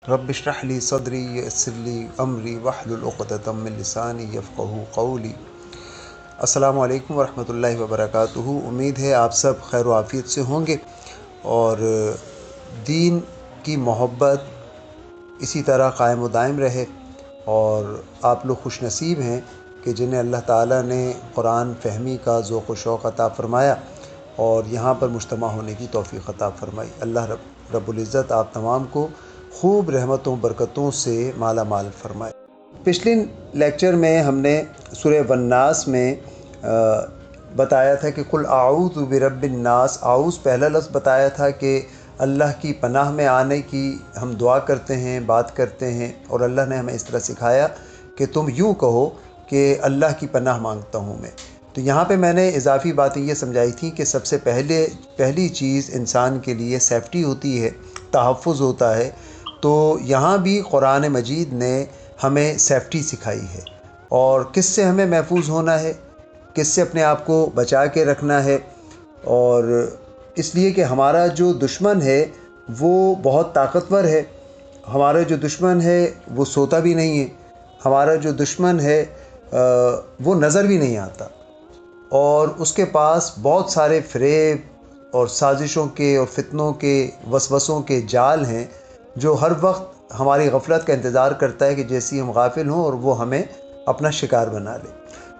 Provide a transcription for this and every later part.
رب اشرح لی صدری یسر لی امری واحلل عقدۃ من لسانی یفقہوا قولی۔ السلام علیکم ورحمۃ اللہ وبرکاتہ۔ امید ہے آپ سب خیر و عافیت سے ہوں گے اور دین کی محبت اسی طرح قائم و دائم رہے، اور آپ لوگ خوش نصیب ہیں کہ جنہیں اللہ تعالیٰ نے قرآن فہمی کا ذوق و شوق عطا فرمایا اور یہاں پر مجتمع ہونے کی توفیق عطا فرمائی۔ اللہ رب العزت آپ تمام کو خوب رحمتوں برکتوں سے مالا مال فرمائے۔ پچھلے لیکچر میں ہم نے سورہ والناس میں بتایا تھا کہ قل اعوذ برب الناس، اعوذ پہلا لفظ بتایا تھا کہ اللہ کی پناہ میں آنے کی ہم دعا کرتے ہیں، بات کرتے ہیں، اور اللہ نے ہمیں اس طرح سکھایا کہ تم یوں کہو کہ اللہ کی پناہ مانگتا ہوں میں۔ تو یہاں پہ میں نے اضافی باتیں یہ سمجھائی تھیں کہ سب سے پہلی چیز انسان کے لیے سیفٹی ہوتی ہے، تحفظ ہوتا ہے۔ تو یہاں بھی قرآن مجید نے ہمیں سیفٹی سکھائی ہے، اور کس سے ہمیں محفوظ ہونا ہے، کس سے اپنے آپ کو بچا کے رکھنا ہے۔ اور اس لیے کہ ہمارا جو دشمن ہے وہ بہت طاقتور ہے، ہمارا جو دشمن ہے وہ سوتا بھی نہیں ہے، ہمارا جو دشمن ہے وہ نظر بھی نہیں آتا، اور اس کے پاس بہت سارے فریب اور سازشوں کے اور فتنوں کے وسوسوں کے جال ہیں جو ہر وقت ہماری غفلت کا انتظار کرتا ہے کہ جیسی ہم غافل ہوں اور وہ ہمیں اپنا شکار بنا لے۔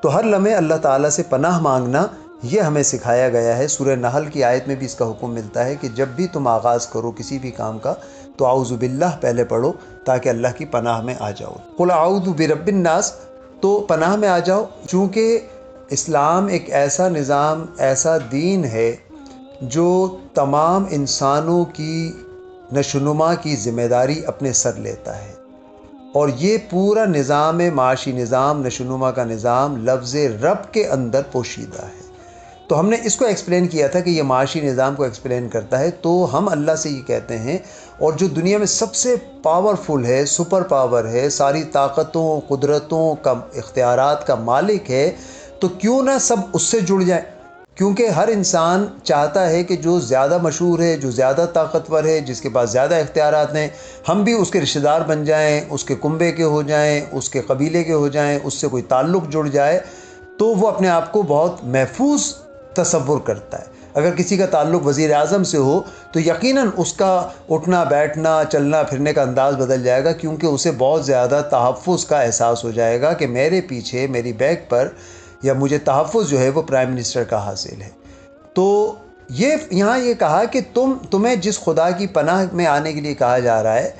تو ہر لمحے اللہ تعالیٰ سے پناہ مانگنا یہ ہمیں سکھایا گیا ہے۔ سورہ نحل کی آیت میں بھی اس کا حکم ملتا ہے کہ جب بھی تم آغاز کرو کسی بھی کام کا تو اعوذ باللہ پہلے پڑھو تاکہ اللہ کی پناہ میں آ جاؤ۔ قل اعوذ برب الناس، تو پناہ میں آ جاؤ، چونکہ اسلام ایک ایسا نظام، ایسا دین ہے جو تمام انسانوں کی نشوونما کی ذمہ داری اپنے سر لیتا ہے، اور یہ پورا نظام معاشی نظام، نشوونما کا نظام لفظ رب کے اندر پوشیدہ ہے۔ تو ہم نے اس کو ایکسپلین کیا تھا کہ یہ معاشی نظام کو ایکسپلین کرتا ہے۔ تو ہم اللہ سے یہ کہتے ہیں، اور جو دنیا میں سب سے پاورفل ہے، سپر پاور ہے، ساری طاقتوں، قدرتوں کا، اختیارات کا مالک ہے، تو کیوں نہ سب اس سے جڑ جائیں، کیونکہ ہر انسان چاہتا ہے کہ جو زیادہ مشہور ہے، جو زیادہ طاقتور ہے، جس کے پاس زیادہ اختیارات ہیں، ہم بھی اس کے رشتہ دار بن جائیں، اس کے کنبے کے ہو جائیں، اس کے قبیلے کے ہو جائیں، اس سے کوئی تعلق جڑ جائے، تو وہ اپنے آپ کو بہت محفوظ تصور کرتا ہے۔ اگر کسی کا تعلق وزیر اعظم سے ہو تو یقیناً اس کا اٹھنا بیٹھنا چلنا پھرنے کا انداز بدل جائے گا، کیونکہ اسے بہت زیادہ تحفظ کا احساس ہو جائے گا کہ میرے پیچھے، میری بیک پر، یا مجھے تحفظ جو ہے وہ پرائم منسٹر کا حاصل ہے۔ تو یہاں یہ کہا کہ تمہیں جس خدا کی پناہ میں آنے کے لیے کہا جا رہا ہے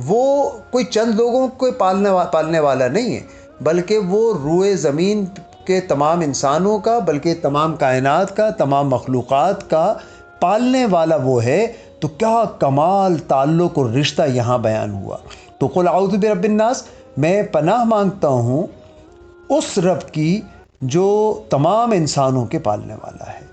وہ کوئی چند لوگوں کو پالنے والا نہیں ہے، بلکہ وہ روئے زمین کے تمام انسانوں کا، بلکہ تمام کائنات کا، تمام مخلوقات کا پالنے والا وہ ہے۔ تو کیا کمال تعلق اور رشتہ یہاں بیان ہوا۔ تو قل اعوذ برب الناس، میں پناہ مانگتا ہوں اس رب کی جو تمام انسانوں کے پالنے والا ہے۔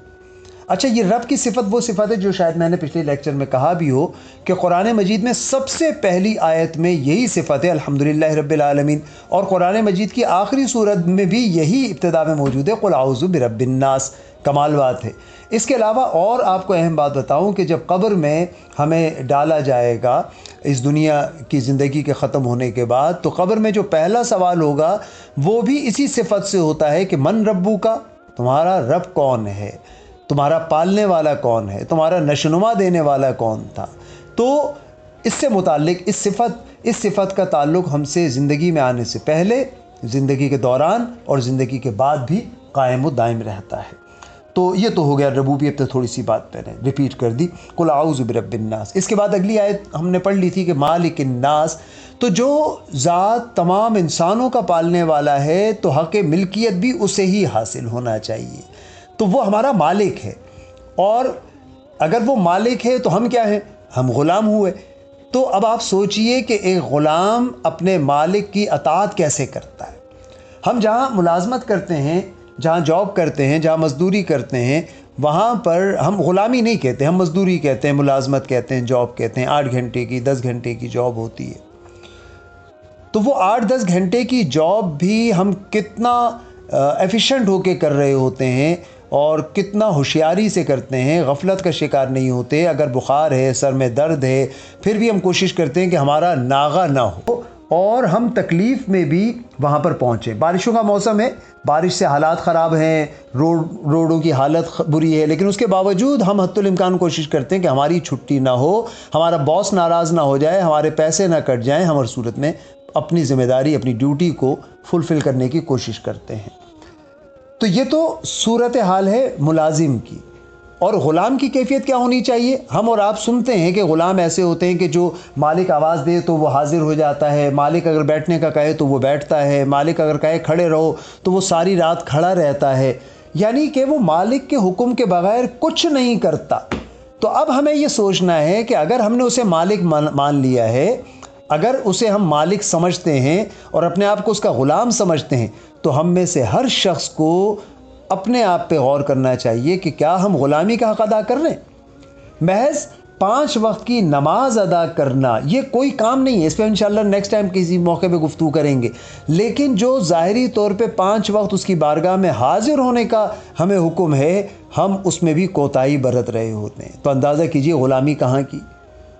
اچھا، یہ رب کی صفت وہ صفت ہے جو شاید میں نے پچھلے لیکچر میں کہا بھی ہو کہ قرآن مجید میں سب سے پہلی آیت میں یہی صفت ہے، الحمدللہ رب العالمین، اور قرآن مجید کی آخری سورت میں بھی یہی ابتدا میں موجود ہے، قل اعوذ برب الناس۔ کمال بات ہے۔ اس کے علاوہ اور آپ کو اہم بات بتاؤں کہ جب قبر میں ہمیں ڈالا جائے گا اس دنیا کی زندگی کے ختم ہونے کے بعد، تو قبر میں جو پہلا سوال ہوگا وہ بھی اسی صفت سے ہوتا ہے کہ من ربو کا، تمہارا رب کون ہے، تمہارا پالنے والا کون ہے، تمہارا نشوونما دینے والا کون تھا۔ تو اس سے متعلق اس صفت کا تعلق ہم سے زندگی میں آنے سے پہلے، زندگی کے دوران اور زندگی کے بعد بھی قائم و دائم رہتا ہے۔ تو یہ تو ہو گیا ربوبیت، تھوڑی سی بات میں نے ریپیٹ کر دی، قل اعوذ برب الناس۔ اس کے بعد اگلی آیت ہم نے پڑھ لی تھی کہ مالک الناس، تو جو ذات تمام انسانوں کا پالنے والا ہے تو حق ملکیت بھی اسے ہی حاصل ہونا چاہیے، تو وہ ہمارا مالک ہے، اور اگر وہ مالک ہے تو ہم کیا ہیں، ہم غلام ہوئے۔ تو اب آپ سوچئے کہ ایک غلام اپنے مالک کی اطاعت کیسے کرتا ہے۔ ہم جہاں ملازمت کرتے ہیں، جہاں جاب کرتے ہیں، جہاں مزدوری کرتے ہیں، وہاں پر ہم غلامی نہیں کہتے، ہم مزدوری کہتے ہیں، ملازمت کہتے ہیں، جاب کہتے ہیں۔ 8 گھنٹے کی 10 گھنٹے کی جاب ہوتی ہے، تو وہ 8-10 گھنٹے کی جاب بھی ہم کتنا ایفیشینٹ ہو کے کر رہے ہوتے ہیں، اور کتنا ہوشیاری سے کرتے ہیں، غفلت کا شکار نہیں ہوتے. اگر بخار ہے، سر میں درد ہے، پھر بھی ہم کوشش کرتے ہیں کہ ہمارا ناغہ نہ ہو اور ہم تکلیف میں بھی وہاں پر پہنچیں. بارشوں کا موسم ہے، بارش سے حالات خراب ہیں، روڈوں کی حالت بری ہے، لیکن اس کے باوجود ہم حتی الامکان کوشش کرتے ہیں کہ ہماری چھٹی نہ ہو، ہمارا باس ناراض نہ ہو جائے، ہمارے پیسے نہ کٹ جائیں. ہم ہر صورت میں اپنی ذمہ داری، اپنی ڈیوٹی کو فلفل کرنے کی کوشش کرتے ہیں. تو یہ تو صورتحال ہے ملازم کی. اور غلام کی کیفیت کیا ہونی چاہیے؟ ہم اور آپ سنتے ہیں کہ غلام ایسے ہوتے ہیں کہ جو مالک آواز دے تو وہ حاضر ہو جاتا ہے، مالک اگر بیٹھنے کا کہے تو وہ بیٹھتا ہے، مالک اگر کہے کھڑے رہو تو وہ ساری رات کھڑا رہتا ہے، یعنی کہ وہ مالک کے حکم کے بغیر کچھ نہیں کرتا. تو اب ہمیں یہ سوچنا ہے کہ اگر ہم نے اسے مالک مان لیا ہے، اگر اسے ہم مالک سمجھتے ہیں اور اپنے آپ کو اس کا غلام سمجھتے ہیں، تو ہم میں سے ہر شخص کو اپنے آپ پہ غور کرنا چاہیے کہ کیا ہم غلامی کا حق ادا کر رہے ہیں. محض 5 وقت کی نماز ادا کرنا یہ کوئی کام نہیں ہے، اس پہ انشاءاللہ نیکسٹ ٹائم کسی موقع پہ گفتگو کریں گے. لیکن جو ظاہری طور پہ 5 وقت اس کی بارگاہ میں حاضر ہونے کا ہمیں حکم ہے، ہم اس میں بھی کوتاہی برت رہے ہوتے ہیں. تو اندازہ کیجئے غلامی کہاں کی.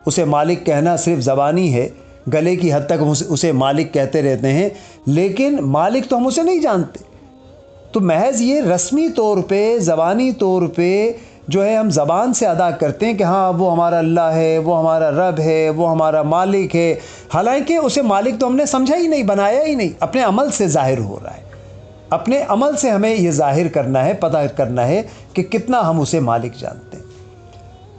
اسے مالک کہنا صرف زبانی ہے، گلے کی حد تک اسے مالک کہتے رہتے ہیں، لیکن مالک تو ہم اسے نہیں جانتے. تو محض یہ رسمی طور پہ، زبانی طور پہ جو ہے ہم زبان سے ادا کرتے ہیں کہ ہاں وہ ہمارا اللہ ہے، وہ ہمارا رب ہے، وہ ہمارا مالک ہے، حالانکہ اسے مالک تو ہم نے سمجھا ہی نہیں، بنایا ہی نہیں. اپنے عمل سے ظاہر ہو رہا ہے. اپنے عمل سے ہمیں یہ ظاہر کرنا ہے، پتہ کرنا ہے کہ کتنا ہم اسے مالک جانتے ہیں.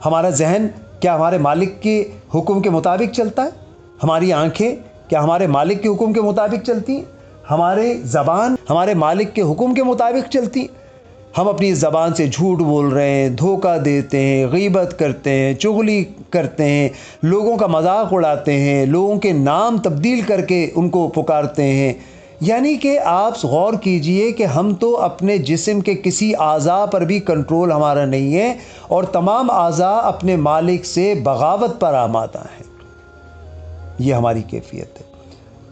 ہمارا ذہن کیا ہمارے مالک کے حکم کے مطابق چلتا ہے؟ ہماری آنکھیں کیا ہمارے مالک کے حکم کے مطابق چلتی ہیں؟ ہمارے زبان ہمارے مالک کے حکم کے مطابق چلتی ہیں؟ ہم اپنی زبان سے جھوٹ بول رہے ہیں، دھوکہ دیتے ہیں، غیبت کرتے ہیں، چغلی کرتے ہیں، لوگوں کا مذاق اڑاتے ہیں، لوگوں کے نام تبدیل کر کے ان کو پکارتے ہیں. یعنی کہ آپ غور کیجئے کہ ہم تو اپنے جسم کے کسی اعضاء پر بھی کنٹرول ہمارا نہیں ہے، اور تمام اعضاء اپنے مالک سے بغاوت پر آمادہ ہیں. یہ ہماری کیفیت ہے.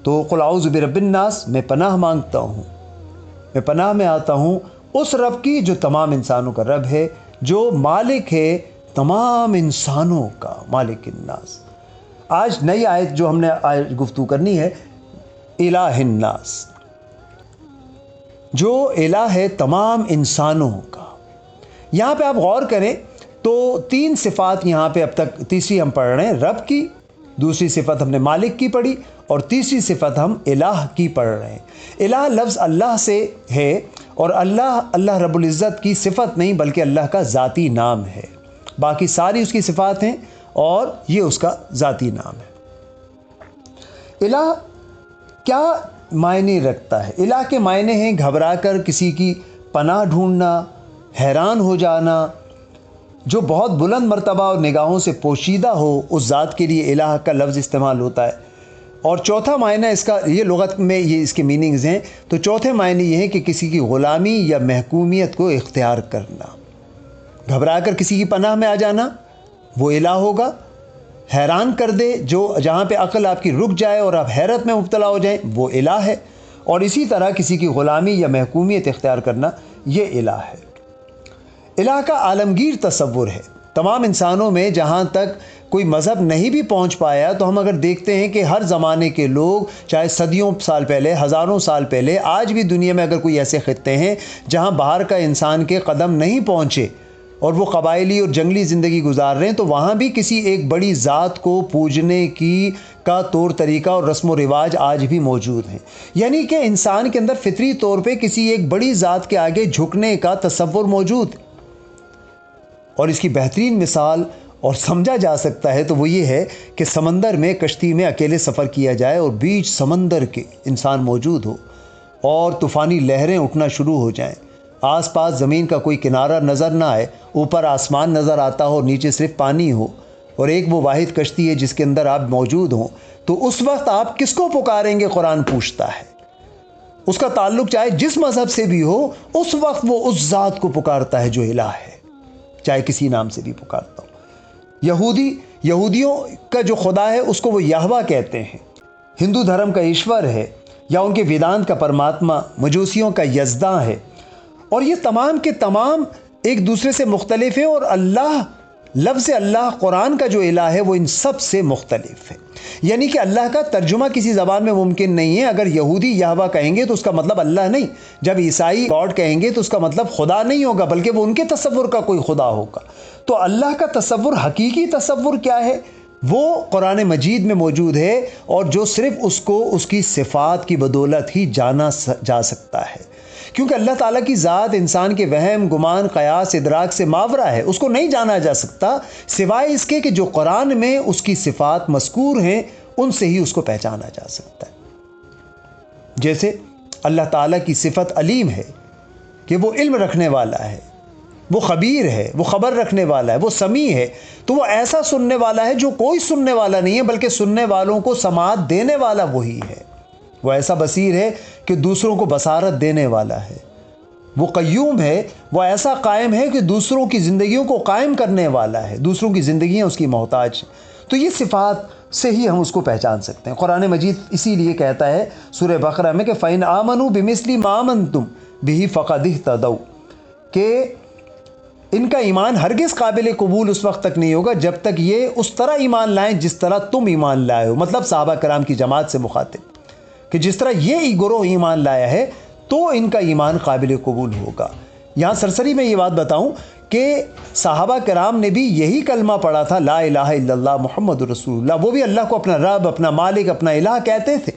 تو قل اعوذ برب الناس، میں پناہ مانگتا ہوں، میں پناہ میں آتا ہوں اس رب کی جو تمام انسانوں کا رب ہے، جو مالک ہے تمام انسانوں کا، مالک الناس. آج نئی آیت جو ہم نے آج گفتگو کرنی ہے، الہ الناس، جو الہ ہے تمام انسانوں کا. یہاں پہ آپ غور کریں تو 3 صفات یہاں پہ اب تک، تیسری ہم پڑھ رہے ہیں رب کی، دوسری صفت ہم نے مالک کی پڑھی، اور تیسری صفت ہم الہ کی پڑھ رہے ہیں. الہ لفظ اللہ سے ہے، اور اللہ رب العزت کی صفت نہیں بلکہ اللہ کا ذاتی نام ہے. باقی ساری اس کی صفات ہیں اور یہ اس کا ذاتی نام ہے. الہ کیا معنی رکھتا ہے؟ الہ کے معنی ہیں گھبرا کر کسی کی پناہ ڈھونڈنا، حیران ہو جانا، جو بہت بلند مرتبہ اور نگاہوں سے پوشیدہ ہو، اس ذات کے لیے الہ کا لفظ استعمال ہوتا ہے. اور چوتھا معنی اس کا، یہ لغت میں یہ اس کے میننگز ہیں، تو چوتھے معنی یہ ہے کہ کسی کی غلامی یا محکومیت کو اختیار کرنا. گھبرا کر کسی کی پناہ میں آ جانا وہ الہ ہوگا. حیران کر دے، جو جہاں پہ عقل آپ کی رک جائے اور آپ حیرت میں مبتلا ہو جائیں، وہ الہ ہے. اور اسی طرح کسی کی غلامی یا محکومیت اختیار کرنا یہ الہ ہے. الہ کا عالمگیر تصور ہے. تمام انسانوں میں جہاں تک کوئی مذہب نہیں بھی پہنچ پایا، تو ہم اگر دیکھتے ہیں کہ ہر زمانے کے لوگ، چاہے صدیوں سال پہلے، ہزاروں سال پہلے، آج بھی دنیا میں اگر کوئی ایسے خطے ہیں جہاں باہر کا انسان کے قدم نہیں پہنچے اور وہ قبائلی اور جنگلی زندگی گزار رہے ہیں، تو وہاں بھی کسی ایک بڑی ذات کو پوجنے کا طور طریقہ اور رسم و رواج آج بھی موجود ہیں. یعنی کہ انسان کے اندر فطری طور پہ کسی ایک بڑی ذات کے آگے جھکنے کا تصور موجود. اور اس کی بہترین مثال اور سمجھا جا سکتا ہے تو وہ یہ ہے کہ سمندر میں کشتی میں اکیلے سفر کیا جائے اور بیچ سمندر کے انسان موجود ہو اور طوفانی لہریں اٹھنا شروع ہو جائیں، آس پاس زمین کا کوئی کنارہ نظر نہ آئے، اوپر آسمان نظر آتا ہو، نیچے صرف پانی ہو، اور ایک وہ واحد کشتی ہے جس کے اندر آپ موجود ہوں. تو اس وقت آپ کس کو پکاریں گے؟ قرآن پوچھتا ہے. اس کا تعلق چاہے جس مذہب سے بھی ہو، اس وقت وہ اس ذات کو پکارتا ہے جو الہ ہے، چاہے کسی نام سے بھی پکارتا ہو. یہودیوں کا جو خدا ہے اس کو وہ یہوہ کہتے ہیں. ہندو دھرم کا ایشور ہے، یا ان کے ویدانت کا پرماتما مجوسیوں کا یزداں ہے. اور یہ تمام کے تمام ایک دوسرے سے مختلف ہیں، اور اللہ، لفظ اللہ قرآن کا جو الہ ہے وہ ان سب سے مختلف ہے۔ یعنی کہ اللہ کا ترجمہ کسی زبان میں ممکن نہیں ہے۔ اگر یہودی یہوہ کہیں گے تو اس کا مطلب اللہ نہیں، جب عیسائی گاڈ کہیں گے تو اس کا مطلب خدا نہیں ہوگا، بلکہ وہ ان کے تصور کا کوئی خدا ہوگا۔ تو اللہ کا تصور، حقیقی تصور کیا ہے، وہ قرآن مجید میں موجود ہے، اور جو صرف اس کو اس کی صفات کی بدولت ہی جانا جا سکتا ہے، کیونکہ اللہ تعالیٰ کی ذات انسان کے وہم، گمان، قیاس، ادراک سے ماورا ہے۔ اس کو نہیں جانا جا سکتا سوائے اس کے کہ جو قرآن میں اس کی صفات مذکور ہیں ان سے ہی اس کو پہچانا جا سکتا ہے۔ جیسے اللہ تعالیٰ کی صفت علیم ہے کہ وہ علم رکھنے والا ہے، وہ خبیر ہے، وہ خبر رکھنے والا ہے، وہ سمیع ہے، تو وہ ایسا سننے والا ہے جو کوئی سننے والا نہیں ہے، بلکہ سننے والوں کو سماعت دینے والا وہی ہے۔ وہ ایسا بصیر ہے کہ دوسروں کو بصارت دینے والا ہے۔ وہ قیوم ہے، وہ ایسا قائم ہے کہ دوسروں کی زندگیوں کو قائم کرنے والا ہے، دوسروں کی زندگیاں اس کی محتاج ہیں۔ تو یہ صفات سے ہی ہم اس کو پہچان سکتے ہیں۔ قرآن مجید اسی لیے کہتا ہے سورہ بقرہ میں کہ فَإِنْ آمَنُوا بِمِثْلِ مَا آمَنْتُمْ بِهِ فَقَدِ اهْتَدَوْا، کہ ان کا ایمان ہرگز قابل قبول اس وقت تک نہیں ہوگا جب تک یہ اس طرح ایمان لائیں جس طرح تم ایمان لائے ہو۔ مطلب صحابہ کرام کی جماعت سے مخاطب، کہ جس طرح یہ گروہ ایمان لایا ہے تو ان کا ایمان قابل قبول ہوگا۔ یہاں سرسری میں یہ بات بتاؤں کہ صحابہ کرام نے بھی یہی کلمہ پڑھا تھا، لا الہ الا اللہ محمد رسول اللہ۔ وہ بھی اللہ کو اپنا رب، اپنا مالک، اپنا الہ کہتے تھے،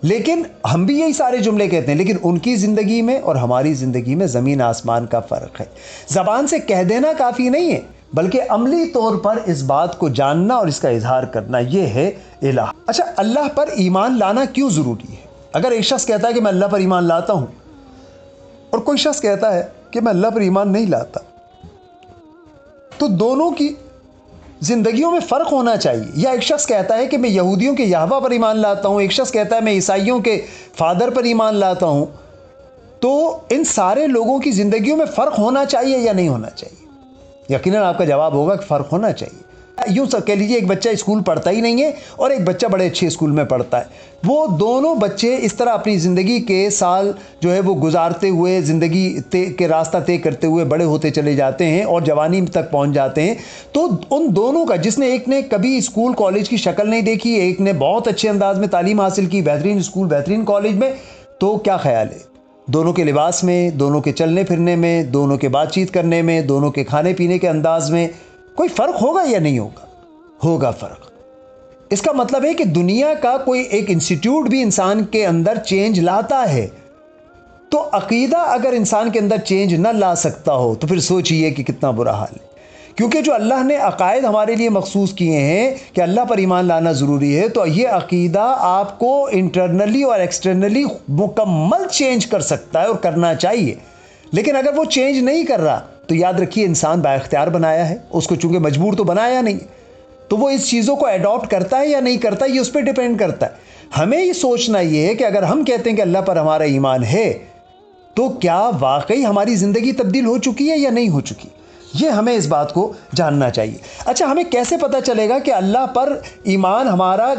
لیکن ہم بھی یہی سارے جملے کہتے ہیں، لیکن ان کی زندگی میں اور ہماری زندگی میں زمین آسمان کا فرق ہے۔ زبان سے کہہ دینا کافی نہیں ہے، بلکہ عملی طور پر اس بات کو جاننا اور اس کا اظہار کرنا، یہ ہے الہ۔ اچھا، اللہ پر ایمان لانا کیوں ضروری ہے؟ اگر ایک شخص کہتا ہے کہ میں اللہ پر ایمان لاتا ہوں، اور کوئی شخص کہتا ہے کہ میں اللہ پر ایمان نہیں لاتا، تو دونوں کی زندگیوں میں فرق ہونا چاہیے۔ یا ایک شخص کہتا ہے کہ میں یہودیوں کے یہوہ پر ایمان لاتا ہوں، ایک شخص کہتا ہے میں عیسائیوں کے فادر پر ایمان لاتا ہوں، تو ان سارے لوگوں کی زندگیوں میں فرق ہونا چاہیے یا نہیں ہونا چاہیے؟ یقیناً آپ کا جواب ہوگا کہ فرق ہونا چاہیے۔ یوں سب کہہ لیجیے، ایک بچہ اسکول پڑھتا ہی نہیں ہے اور ایک بچہ بڑے اچھے اسکول میں پڑھتا ہے، وہ دونوں بچے اس طرح اپنی زندگی کے سال جو ہے وہ گزارتے ہوئے، زندگی کے راستہ طے کرتے ہوئے بڑے ہوتے چلے جاتے ہیں اور جوانی تک پہنچ جاتے ہیں، تو ان دونوں کا، جس نے ایک نے کبھی اسکول کالج کی شکل نہیں دیکھی، ایک نے بہت اچھے انداز میں تعلیم حاصل کی بہترین اسکول بہترین کالج میں، تو کیا خیال ہے دونوں کے لباس میں، دونوں کے چلنے پھرنے میں، دونوں کے بات چیت کرنے میں، دونوں کے کھانے پینے کے انداز میں کوئی فرق ہوگا یا نہیں ہوگا؟ ہوگا فرق۔ اس کا مطلب ہے کہ دنیا کا کوئی ایک انسٹیٹیوٹ بھی انسان کے اندر چینج لاتا ہے، تو عقیدہ اگر انسان کے اندر چینج نہ لا سکتا ہو تو پھر سوچئے کہ کتنا برا حال ہے۔ کیونکہ جو اللہ نے عقائد ہمارے لیے مخصوص کیے ہیں کہ اللہ پر ایمان لانا ضروری ہے، تو یہ عقیدہ آپ کو انٹرنلی اور ایکسٹرنلی مکمل چینج کر سکتا ہے اور کرنا چاہیے۔ لیکن اگر وہ چینج نہیں کر رہا تو یاد رکھیے انسان با اختیار بنایا ہے، اس کو چونکہ مجبور تو بنایا نہیں، تو وہ اس چیزوں کو اڈاپٹ کرتا ہے یا نہیں کرتا، یہ اس پہ ڈیپینڈ کرتا ہے۔ ہمیں یہ سوچنا یہ ہے کہ اگر ہم کہتے ہیں کہ اللہ پر ہمارا ایمان ہے، تو کیا واقعی ہماری زندگی تبدیل ہو چکی ہے یا نہیں ہو چکی؟ یہ ہمیں اس بات کو جاننا چاہیے۔ اچھا، ہمیں کیسے پتہ چلے گا کہ اللہ پر ایمان ہمارا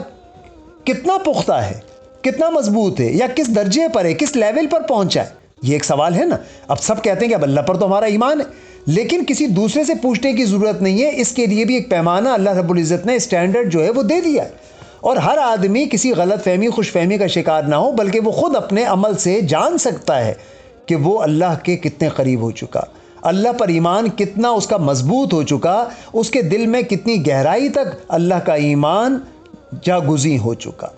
کتنا پختہ ہے، کتنا مضبوط ہے، یا کس درجے پر ہے، کس لیول پر پہنچا ہے؟ یہ ایک سوال ہے نا۔ اب سب کہتے ہیں کہ اب اللہ پر تو ہمارا ایمان ہے، لیکن کسی دوسرے سے پوچھنے کی ضرورت نہیں ہے۔ اس کے لیے بھی ایک پیمانہ اللہ رب العزت نے اسٹینڈرڈ جو ہے وہ دے دیا ہے، اور ہر آدمی کسی غلط فہمی، خوش فہمی کا شکار نہ ہو، بلکہ وہ خود اپنے عمل سے جان سکتا ہے کہ وہ اللہ کے کتنے قریب ہو چکا، اللہ پر ایمان کتنا اس کا مضبوط ہو چکا، اس کے دل میں کتنی گہرائی تک اللہ کا ایمان جاگزیں ہو چکا۔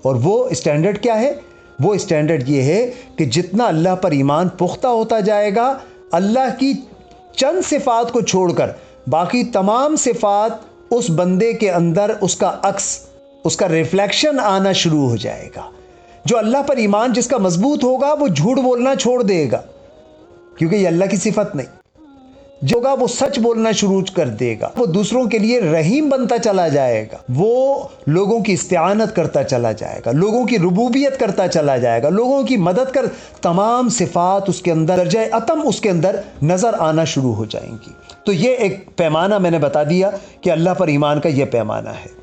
اور وہ اسٹینڈرڈ کیا ہے؟ وہ اسٹینڈرڈ یہ ہے کہ جتنا اللہ پر ایمان پختہ ہوتا جائے گا، اللہ کی چند صفات کو چھوڑ کر باقی تمام صفات اس بندے کے اندر اس کا عکس، اس کا ریفلیکشن آنا شروع ہو جائے گا۔ جو اللہ پر ایمان جس کا مضبوط ہوگا وہ جھوٹ بولنا چھوڑ دے گا، کیونکہ یہ اللہ کی صفت نہیں۔ جو ہوگا وہ سچ بولنا شروع کر دے گا، وہ دوسروں کے لیے رحیم بنتا چلا جائے گا، وہ لوگوں کی استعانت کرتا چلا جائے گا، لوگوں کی ربوبیت کرتا چلا جائے گا، لوگوں کی مدد کر، تمام صفات اس کے اندر، درجہ اتم اس کے اندر نظر آنا شروع ہو جائیں گی۔ تو یہ ایک پیمانہ میں نے بتا دیا کہ اللہ پر ایمان کا یہ پیمانہ ہے۔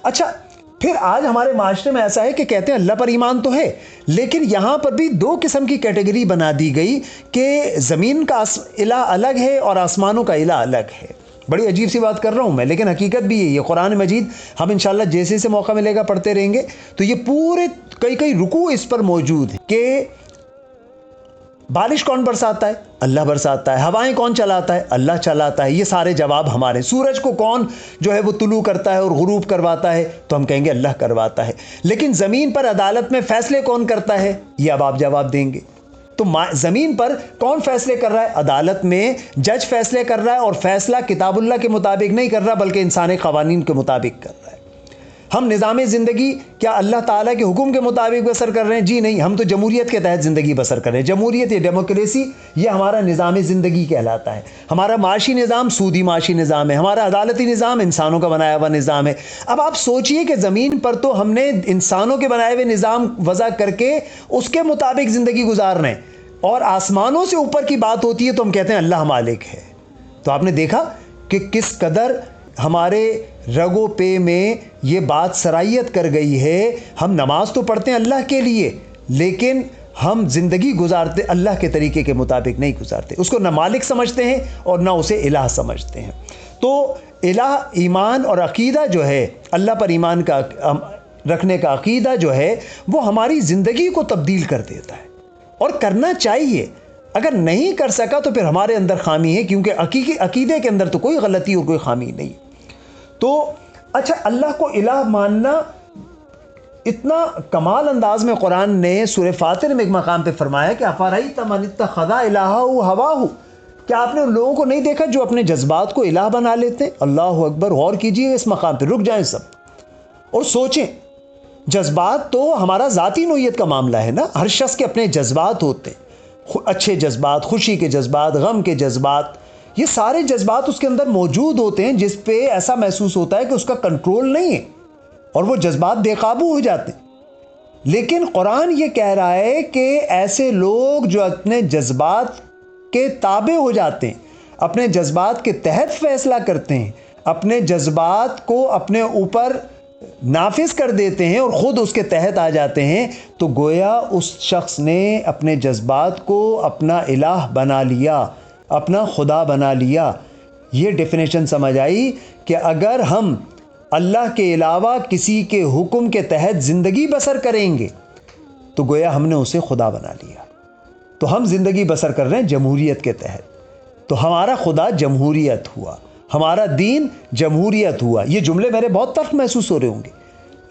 اچھا، پھر آج ہمارے معاشرے میں ایسا ہے کہ کہتے ہیں اللہ پر ایمان تو ہے، لیکن یہاں پر بھی دو قسم کی کیٹیگری بنا دی گئی کہ زمین کا الہ الگ ہے اور آسمانوں کا الہ الگ ہے۔ بڑی عجیب سی بات کر رہا ہوں میں، لیکن حقیقت بھی یہ قرآن مجید ہم انشاءاللہ جیسے سے موقع ملے گا پڑھتے رہیں گے تو یہ پورے کئی رکوع اس پر موجود ہیں کہ بارش کون برساتا ہے؟ اللہ برساتا ہے۔ ہوائیں کون چلاتا ہے؟ اللہ چلاتا ہے۔ یہ سارے جواب ہمارے۔ سورج کو کون جو ہے وہ طلوع کرتا ہے اور غروب کرواتا ہے؟ تو ہم کہیں گے اللہ کرواتا ہے۔ لیکن زمین پر عدالت میں فیصلے کون کرتا ہے؟ یہ اب آپ جواب دیں گے۔ تو زمین پر کون فیصلے کر رہا ہے؟ عدالت میں جج فیصلے کر رہا ہے، اور فیصلہ کتاب اللہ کے مطابق نہیں کر رہا بلکہ انسانی قوانین کے مطابق کر رہا ہے۔ ہم نظام زندگی کیا اللہ تعالیٰ کے حکم کے مطابق بسر کر رہے ہیں؟ جی نہیں، ہم تو جمہوریت کے تحت زندگی بسر کر رہے ہیں۔ جمہوریت یا ڈیموکریسی یہ ہمارا نظام زندگی کہلاتا ہے۔ ہمارا معاشی نظام سودی معاشی نظام ہے، ہمارا عدالتی نظام انسانوں کا بنایا ہوا نظام ہے۔ اب آپ سوچئے کہ زمین پر تو ہم نے انسانوں کے بنائے ہوئے نظام وضع کر کے اس کے مطابق زندگی گزارنا ہے، اور آسمانوں سے اوپر کی بات ہوتی ہے تو ہم کہتے ہیں اللہ مالک ہے۔ تو آپ نے دیکھا کہ کس قدر ہمارے رگو پے میں یہ بات سرائیت کر گئی ہے۔ ہم نماز تو پڑھتے ہیں اللہ کے لیے، لیکن ہم زندگی گزارتے اللہ کے طریقے کے مطابق نہیں گزارتے، اس کو نہ مالک سمجھتے ہیں اور نہ اسے الہ سمجھتے ہیں۔ تو الہ ایمان اور عقیدہ جو ہے، اللہ پر ایمان کا رکھنے کا عقیدہ جو ہے، وہ ہماری زندگی کو تبدیل کر دیتا ہے، اور کرنا چاہیے۔ اگر نہیں کر سکا تو پھر ہمارے اندر خامی ہے، کیونکہ عقیدے کے اندر تو کوئی غلطی اور کوئی خامی نہیں۔ تو اچھا، اللہ کو الہ ماننا اتنا کمال انداز میں قرآن نے سورہ فاطر میں ایک مقام پہ فرمایا کہ افرأیت من اتخذ الہہ ہواہ، کیا آپ نے ان لوگوں کو نہیں دیکھا جو اپنے جذبات کو الہ بنا لیتے ہیں؟ اللہ اکبر، غور کیجئے اس مقام پہ، رک جائیں سب اور سوچیں۔ جذبات تو ہمارا ذاتی نوعیت کا معاملہ ہے نا، ہر شخص کے اپنے جذبات ہوتے ہیں، اچھے جذبات، خوشی کے جذبات، غم کے جذبات، یہ سارے جذبات اس کے اندر موجود ہوتے ہیں، جس پہ ایسا محسوس ہوتا ہے کہ اس کا کنٹرول نہیں ہے اور وہ جذبات بے قابو ہو جاتے ہیں۔ لیکن قرآن یہ کہہ رہا ہے کہ ایسے لوگ جو اپنے جذبات کے تابع ہو جاتے ہیں، اپنے جذبات کے تحت فیصلہ کرتے ہیں، اپنے جذبات کو اپنے اوپر نافذ کر دیتے ہیں اور خود اس کے تحت آ جاتے ہیں، تو گویا اس شخص نے اپنے جذبات کو اپنا الہ بنا لیا، اپنا خدا بنا لیا۔ یہ ڈیفینیشن سمجھ آئی کہ اگر ہم اللہ کے علاوہ کسی کے حکم کے تحت زندگی بسر کریں گے تو گویا ہم نے اسے خدا بنا لیا۔ تو ہم زندگی بسر کر رہے ہیں جمہوریت کے تحت، تو ہمارا خدا جمہوریت ہوا، ہمارا دین جمہوریت ہوا۔ یہ جملے میرے بہت تلخ محسوس ہو رہے ہوں گے،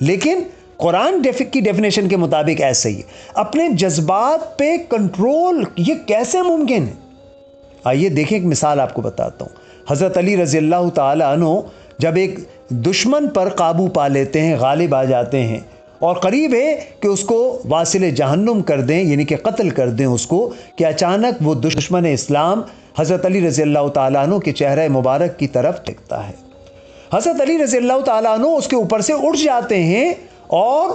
لیکن قرآن کی ڈیفینیشن کے مطابق ایسا ہی ہے۔ اپنے جذبات پہ کنٹرول یہ کیسے ممکن ہے؟ آئیے دیکھیں، ایک مثال آپ کو بتاتا ہوں۔ حضرت علی رضی اللہ تعالی عنہ جب ایک دشمن پر قابو پا لیتے ہیں، غالب آ جاتے ہیں، اور قریب ہے کہ اس کو واصل جہنم کر دیں، یعنی کہ قتل کر دیں اس کو، کہ اچانک وہ دشمن اسلام حضرت علی رضی اللہ تعالیٰ عنہ کے چہرہ مبارک کی طرف دیکھتا ہے۔ حضرت علی رضی اللہ تعالیٰ عنہ اس کے اوپر سے اٹھ جاتے ہیں اور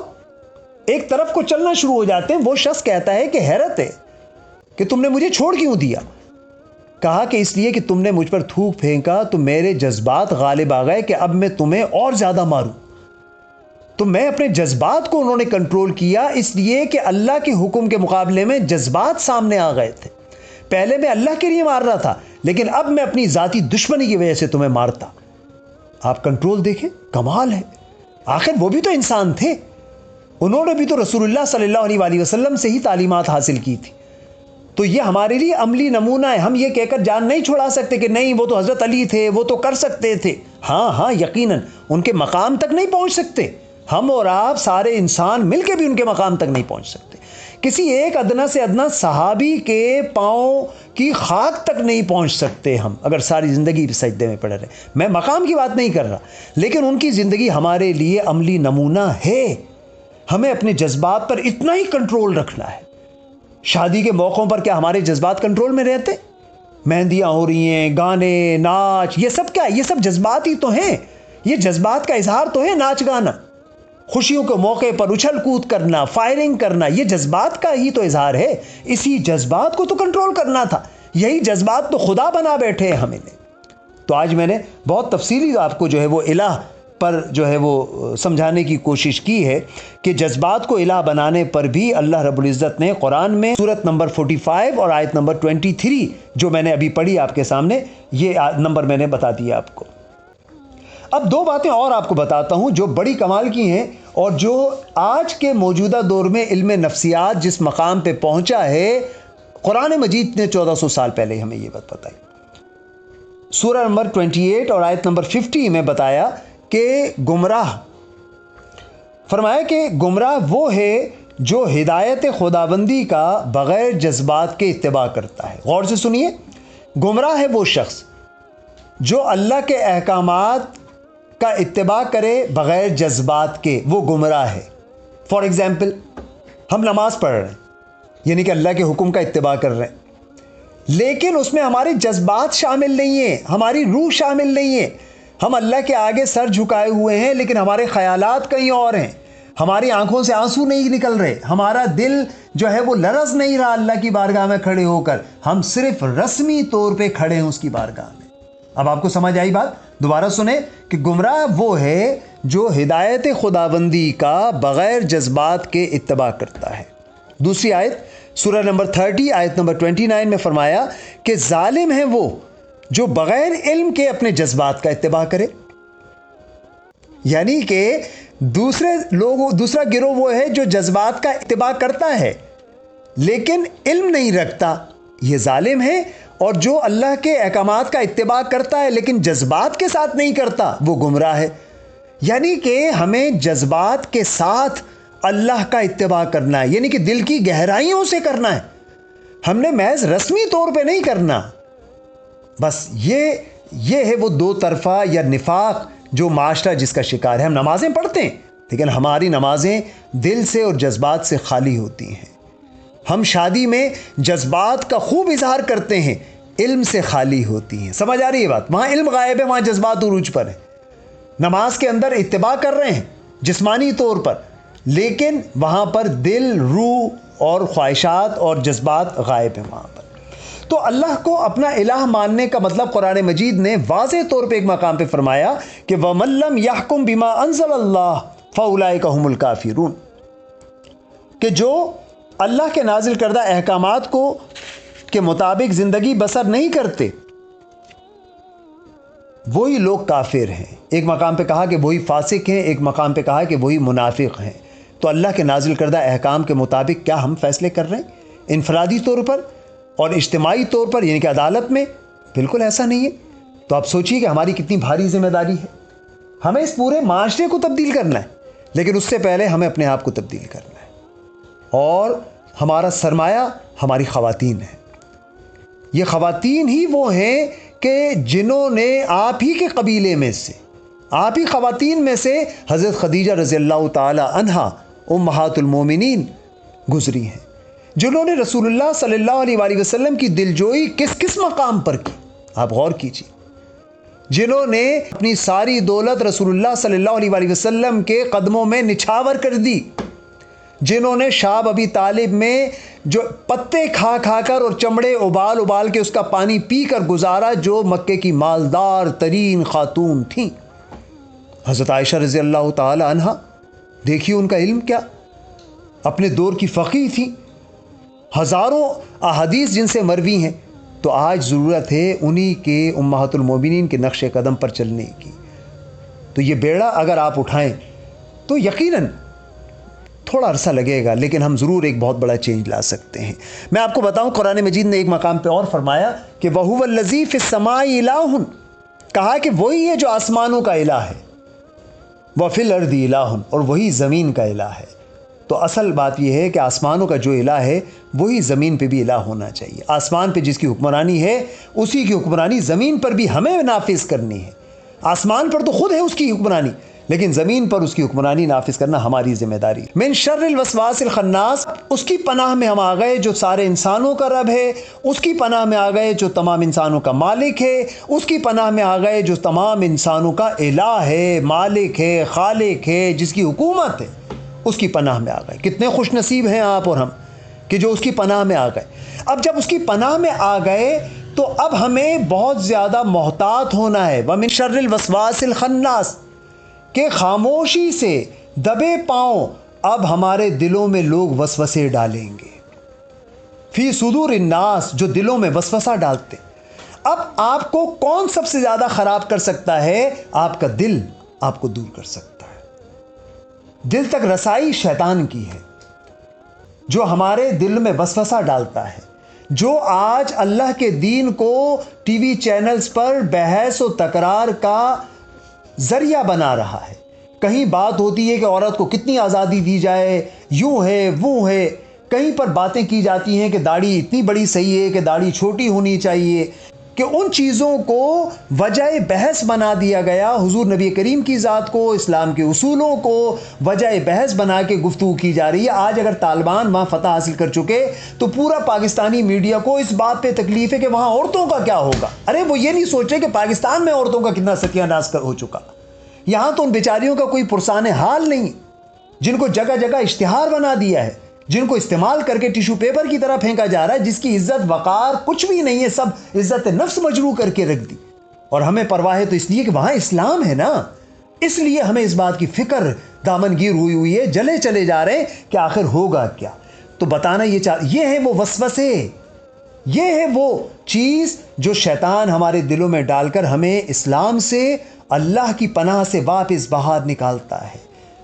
ایک طرف کو چلنا شروع ہو جاتے ہیں۔ وہ شخص کہتا ہے کہ حیرت ہے کہ تم نے مجھے چھوڑ کیوں دیا؟ کہا کہ اس لیے کہ تم نے مجھ پر تھوک پھینکا تو میرے جذبات غالب آ گئے کہ اب میں تمہیں اور زیادہ ماروں۔ تو میں اپنے جذبات کو انہوں نے کنٹرول کیا، اس لیے کہ اللہ کے حکم کے مقابلے میں جذبات سامنے آ گئے تھے۔ پہلے میں اللہ کے لیے مار رہا تھا، لیکن اب میں اپنی ذاتی دشمنی کی وجہ سے تمہیں مارتا۔ آپ کنٹرول دیکھیں، کمال ہے۔ آخر وہ بھی تو انسان تھے، انہوں نے بھی تو رسول اللہ صلی اللہ علیہ وآلہ وسلم سے ہی تعلیمات حاصل کی تھی۔ تو یہ ہمارے لیے عملی نمونہ ہے۔ ہم یہ کہہ کر جان نہیں چھڑا سکتے کہ نہیں وہ تو حضرت علی تھے، وہ تو کر سکتے تھے۔ ہاں یقیناً ان کے مقام تک نہیں پہنچ سکتے۔ ہم اور آپ سارے انسان مل کے بھی ان کے مقام تک نہیں پہنچ سکتے۔ کسی ایک ادنا سے ادنا صحابی کے پاؤں کی خاک تک نہیں پہنچ سکتے ہم، اگر ساری زندگی سجدے میں پڑے رہے۔ میں مقام کی بات نہیں کر رہا، لیکن ان کی زندگی ہمارے لیے عملی نمونہ ہے۔ ہمیں اپنے جذبات پر اتنا ہی کنٹرول رکھنا ہے۔ شادی کے موقعوں پر کیا ہمارے جذبات کنٹرول میں رہتے؟ مہندیاں ہو رہی ہیں، گانے، ناچ، یہ سب کیا؟ یہ سب جذبات ہی تو ہیں، یہ جذبات کا اظہار تو ہے۔ ناچ گانا، خوشیوں کے موقع پر اچھل کود کرنا، فائرنگ کرنا، یہ جذبات کا ہی تو اظہار ہے۔ اسی جذبات کو تو کنٹرول کرنا تھا، یہی جذبات تو خدا بنا بیٹھے ہیں ہمیں نے۔ تو آج میں نے بہت تفصیلی آپ کو جو ہے وہ الہ پر جو ہے وہ سمجھانے کی کوشش کی ہے کہ جذبات کو الہ بنانے پر بھی اللہ رب العزت نے قرآن میں سورت نمبر 45 اور آیت نمبر 23 جو میں نے ابھی پڑھی آپ کے سامنے، یہ نمبر میں نے بتا دیا آپ کو۔ اب دو باتیں اور آپ کو بتاتا ہوں جو بڑی کمال کی ہیں اور جو آج کے موجودہ دور میں علم نفسیات جس مقام پہ پہنچا ہے، قرآن مجید نے 1400 سال پہلے ہمیں یہ بات بتائی۔ سورہ نمبر 28 اور آیت نمبر 50 میں بتایا کہ گمراہ، فرمایا کہ گمراہ وہ ہے جو ہدایت خداوندی کا بغیر جذبات کے اتباع کرتا ہے۔ غور سے سنیے، گمراہ ہے وہ شخص جو اللہ کے احکامات کا اتباع کرے بغیر جذبات کے، وہ گمراہ ہے۔ فار ایگزامپل، ہم نماز پڑھ رہے ہیں، یعنی کہ اللہ کے حکم کا اتباع کر رہے ہیں، لیکن اس میں ہمارے جذبات شامل نہیں ہیں، ہماری روح شامل نہیں ہے۔ ہم اللہ کے آگے سر جھکائے ہوئے ہیں لیکن ہمارے خیالات کہیں اور ہیں، ہماری آنکھوں سے آنسو نہیں نکل رہے، ہمارا دل جو ہے وہ لرز نہیں رہا اللہ کی بارگاہ میں کھڑے ہو کر، ہم صرف رسمی طور پہ کھڑے ہیں اس کی بارگاہ میں۔ اب آپ کو سمجھ آئی بات؟ دوبارہ سنیں کہ گمراہ وہ ہے جو ہدایت خداوندی کا بغیر جذبات کے اتباع کرتا ہے۔ دوسری آیت سورہ نمبر 30 آیت نمبر 29 میں فرمایا کہ ظالم ہے وہ جو بغیر علم کے اپنے جذبات کا اتباع کرے، یعنی کہ دوسرا گروہ وہ ہے جو جذبات کا اتباع کرتا ہے لیکن علم نہیں رکھتا، یہ ظالم ہے۔ اور جو اللہ کے احکامات کا اتباع کرتا ہے لیکن جذبات کے ساتھ نہیں کرتا، وہ گمراہ ہے۔ یعنی کہ ہمیں جذبات کے ساتھ اللہ کا اتباع کرنا ہے، یعنی کہ دل کی گہرائیوں سے کرنا ہے، ہم نے محض رسمی طور پہ نہیں کرنا۔ بس یہ ہے وہ دو طرفہ یا نفاق جو معاشرہ جس کا شکار ہے۔ ہم نمازیں پڑھتے ہیں لیکن ہماری نمازیں دل سے اور جذبات سے خالی ہوتی ہیں۔ ہم شادی میں جذبات کا خوب اظہار کرتے ہیں، علم سے خالی ہوتی ہیں۔ سمجھ آ رہی ہے بات؟ وہاں علم غائب ہے، وہاں جذبات عروج پر ہیں۔ نماز کے اندر اتباع کر رہے ہیں جسمانی طور پر، لیکن وہاں پر دل، روح اور خواہشات اور جذبات غائب ہیں وہاں پر۔ تو اللہ کو اپنا الہ ماننے کا مطلب قرآن مجید نے واضح طور پہ ایک مقام پہ فرمایا کہ وَمَن لَّمْ يَحْكُم بِمَا أَنزَلَ اللَّهُ فَأُولَٰئِكَ هُمُ الْكَافِرُونَ، کہ جو اللہ کے نازل کردہ احکامات کے مطابق زندگی بسر نہیں کرتے، وہی لوگ کافر ہیں۔ ایک مقام پہ کہا کہ وہی فاسق ہیں، ایک مقام پہ کہا کہ وہی منافق ہیں۔ تو اللہ کے نازل کردہ احکام کے مطابق کیا ہم فیصلے کر رہے ہیں انفرادی طور پر اور اجتماعی طور پر، یعنی کہ عدالت میں؟ بالکل ایسا نہیں ہے۔ تو آپ سوچیے کہ ہماری کتنی بھاری ذمہ داری ہے۔ ہمیں اس پورے معاشرے کو تبدیل کرنا ہے، لیکن اس سے پہلے ہمیں اپنے آپ کو تبدیل کرنا ہے، اور ہمارا سرمایہ ہماری خواتین ہیں۔ یہ خواتین ہی وہ ہیں کہ جنہوں نے آپ ہی کے قبیلے میں سے، آپ ہی خواتین میں سے حضرت خدیجہ رضی اللہ تعالی عنہا امہات المومنین گزری ہیں، جنہوں نے رسول اللہ صلی اللہ علیہ وآلہ وسلم کی دلجوئی کس کس مقام پر کی، آپ غور کیجیے۔ جنہوں نے اپنی ساری دولت رسول اللہ صلی اللہ علیہ وآلہ وسلم کے قدموں میں نچھاور کر دی، جنہوں نے شاب ابی طالب میں جو پتے کھا کھا کر اور چمڑے ابال ابال کے اس کا پانی پی کر گزارا، جو مکے کی مالدار ترین خاتون تھیں۔ حضرت عائشہ رضی اللہ تعالی عنہا، دیکھیے ان کا علم کیا، اپنے دور کی فقیہ تھیں، ہزاروں احادیث جن سے مروی ہیں۔ تو آج ضرورت ہے انہی کے امہات المومنین کے نقش قدم پر چلنے کی۔ تو یہ بیڑا اگر آپ اٹھائیں تو یقیناً تھوڑا عرصہ لگے گا، لیکن ہم ضرور ایک بہت بڑا چینج لا سکتے ہیں۔ میں آپ کو بتاؤں، قرآن مجید نے ایک مقام پہ اور فرمایا کہ وَهُوَ الَّذِي فِي السَّمَاءِ إِلَٰهٌ، کہا کہ وہی ہے جو آسمانوں کا الہ ہے، وَفِي الْأَرْضِ إِلَٰهٌ، اور وہی زمین کا الہ ہے۔ تو اصل بات یہ ہے کہ آسمانوں کا جو الہ ہے وہی زمین پہ بھی الہ ہونا چاہیے۔ آسمان پہ جس کی حکمرانی ہے اسی کی حکمرانی زمین پر بھی ہمیں نافذ کرنی ہے۔ آسمان پر تو خود ہے اس کی حکمرانی، لیکن زمین پر اس کی حکمرانی نافذ کرنا ہماری ذمہ داری۔ من شر الوسواس الخناس، اس کی پناہ میں ہم آ گئے جو سارے انسانوں کا رب ہے، اس کی پناہ میں آ گئے جو تمام انسانوں کا مالک ہے، اس کی پناہ میں آ گئے جو تمام انسانوں کا الہ ہے، مالک ہے، خالق ہے، جس کی حکومت ہے، اس کی پناہ میں آ گئے۔ کتنے خوش نصیب ہیں آپ اور ہم کہ جو اس کی پناہ میں آ گئے۔ اب جب اس کی پناہ میں آ گئے تو اب ہمیں بہت زیادہ محتاط ہونا ہے۔ وَمِن شَرِّ الْوَسْوَاسِ الْخَنَّاسِ، کہ خاموشی سے دبے پاؤں اب ہمارے دلوں میں لوگ وسوسے ڈالیں گے. فی صدور الناس، جو دلوں میں وسوسہ ڈالتے. اب آپ کو کون سب سے زیادہ خراب کر سکتا ہے؟ آپ کا دل آپ کو دور کر سکتا ہے. دل تک رسائی شیطان کی ہے، جو ہمارے دل میں وسوسہ ڈالتا ہے، جو آج اللہ کے دین کو ٹی وی چینلز پر بحث و تکرار کا ذریعہ بنا رہا ہے. کہیں بات ہوتی ہے کہ عورت کو کتنی آزادی دی جائے، یوں ہے وہ ہے. کہیں پر باتیں کی جاتی ہیں کہ داڑھی اتنی بڑی صحیح ہے کہ داڑھی چھوٹی ہونی چاہیے، کہ ان چیزوں کو وجہ بحث بنا دیا گیا. حضور نبی کریم کی ذات کو، اسلام کے اصولوں کو وجہ بحث بنا کے گفتگو کی جا رہی ہے. آج اگر طالبان وہاں فتح حاصل کر چکے تو پورا پاکستانی میڈیا کو اس بات پہ تکلیف ہے کہ وہاں عورتوں کا کیا ہوگا. ارے وہ یہ نہیں سوچ رہے کہ پاکستان میں عورتوں کا کتنا ستیہ ناش ہو چکا. یہاں تو ان بیچاریوں کا کوئی پرسان حال نہیں، جن کو جگہ جگہ اشتہار بنا دیا ہے، جن کو استعمال کر کے ٹیشو پیپر کی طرح پھینکا جا رہا ہے، جس کی عزت وقار کچھ بھی نہیں ہے، سب عزت نفس مجروح کر کے رکھ دی. اور ہمیں پرواہ ہے تو اس لیے کہ وہاں اسلام ہے نا، اس لیے ہمیں اس بات کی فکر دامنگیر ہوئی ہے. جلے چلے جا رہے ہیں کہ آخر ہوگا کیا. تو بتانا یہ ہے وہ وسوسے، یہ ہے وہ چیز جو شیطان ہمارے دلوں میں ڈال کر ہمیں اسلام سے، اللہ کی پناہ سے واپس باہر نکالتا ہے.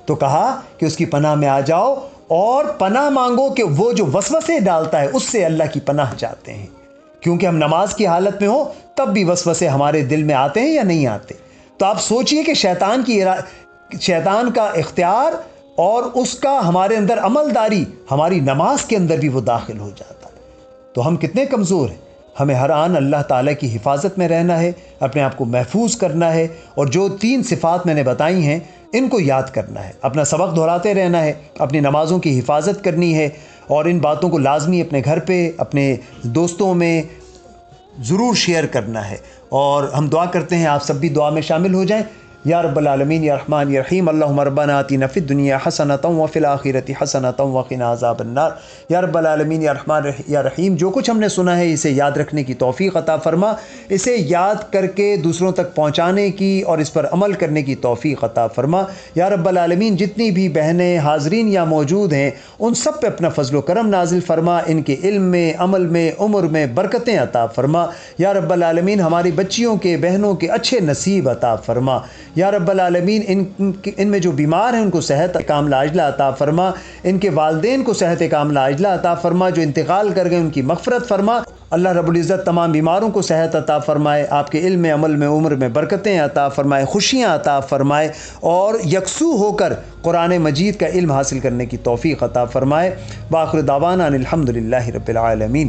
تو کہا کہ اس کی پناہ میں آ جاؤ اور پناہ مانگو کہ وہ جو وسوسے ڈالتا ہے اس سے اللہ کی پناہ چاہتے ہیں. کیونکہ ہم نماز کی حالت میں ہوں تب بھی وسوسے ہمارے دل میں آتے ہیں یا نہیں آتے. تو آپ سوچئے کہ شیطان کا اختیار اور اس کا ہمارے اندر عملداری ہماری نماز کے اندر بھی وہ داخل ہو جاتا ہے. تو ہم کتنے کمزور ہیں. ہمیں ہر آن اللہ تعالیٰ کی حفاظت میں رہنا ہے، اپنے آپ کو محفوظ کرنا ہے، اور جو 3 صفات میں نے بتائی ہیں ان کو یاد کرنا ہے. اپنا سبق دہراتے رہنا ہے، اپنی نمازوں کی حفاظت کرنی ہے، اور ان باتوں کو لازمی اپنے گھر پہ، اپنے دوستوں میں ضرور شیئر کرنا ہے. اور ہم دعا کرتے ہیں آپ سب بھی دعا میں شامل ہو جائیں. یا رب العالمین یا رحمان یا رحیم، اللہم ربنا آتنا فی الدنیا حسنۃ وفی الآخرۃ حسنۃ وقنا عذاب النار. یا رب العالمین یا رحمان یا رحیم، جو کچھ ہم نے سنا ہے اسے یاد رکھنے کی توفیق عطا فرما، اسے یاد کر کے دوسروں تک پہنچانے کی اور اس پر عمل کرنے کی توفیق عطا فرما. یا رب العالمین، جتنی بھی بہنیں حاضرین یا موجود ہیں ان سب پہ اپنا فضل و کرم نازل فرما، ان کے علم میں، عمل میں، عمر میں برکتیں عطا فرما. یا رب العالمین، ہماری بچیوں کے، بہنوں کے اچھے نصیب عطا فرما. یا رب العالمین، ان میں جو بیمار ہیں ان کو صحت کاملہ عاجلہ عطا فرما، ان کے والدین کو صحت کاملہ عاجلہ عطا فرما، جو انتقال کر گئے ان کی مغفرت فرما. اللہ رب العزت تمام بیماروں کو صحت عطا فرمائے، آپ کے علم میں، عمل میں، عمر میں برکتیں عطا فرمائے، خوشیاں عطا فرمائے، اور یکسو ہو کر قرآن مجید کا علم حاصل کرنے کی توفیق عطا فرمائے. وآخر دعوانا ان الحمد للہ رب العالمین.